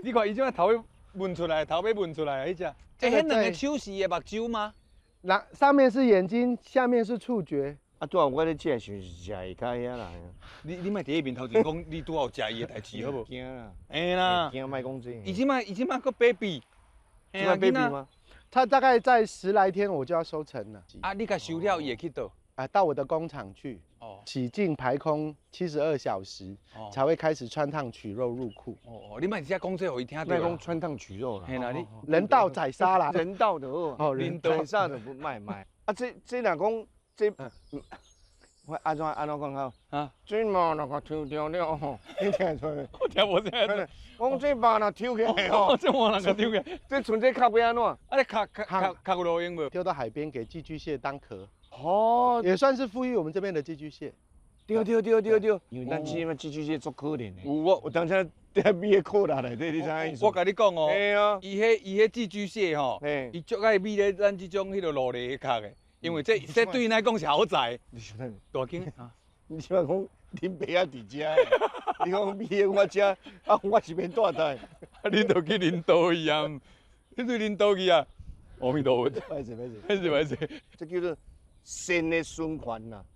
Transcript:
你看伊即摆头尾闻出来，头尾闻出来，迄只。这个迄两个手是个目睭吗？上面是眼睛，下面是触觉。啊，拄好我咧食想是食会较遐啦。你莫第一面头前讲你拄好有食伊个代志，好无？惊啦，嘿啦，惊莫讲这。伊即摆个 baby，这个 baby 吗？它大概在10来天我就要收成了。啊，你甲收了伊会去倒？到我的工厂去，洗净排空72小时，才会开始穿烫取肉入库。你莫直接讲这互伊听到。莫讲穿烫取肉啦。嘿啦，你人道宰杀啦，人道就好。人宰杀就不卖。啊，这若讲这，我安怎讲好？啊，这肉若个抽掉了吼，你听出来？我听无听得。讲这肉若抽起来吼，这肉若个丢个，这剩这壳要安怎？啊，你壳有路用无？丢到海边给寄居蟹当壳。哦，也算是富裕我们这边的寄居蟹。对，因为咱这边寄居蟹足可怜的。我当初在米的裤内底，你知影意思？我甲你讲哦，嘿啊，伊迄寄居蟹吼，伊足爱米咧咱这种迄个落地壳的，因为这对因来讲是好宰。你想哪？大斤啊！你想讲恁爸啊伫遮？你讲米的我遮，我是免带带。你著去领导伊啊！你去领导去啊！阿弥陀佛。歹势。歹势。这叫做善的循环呐。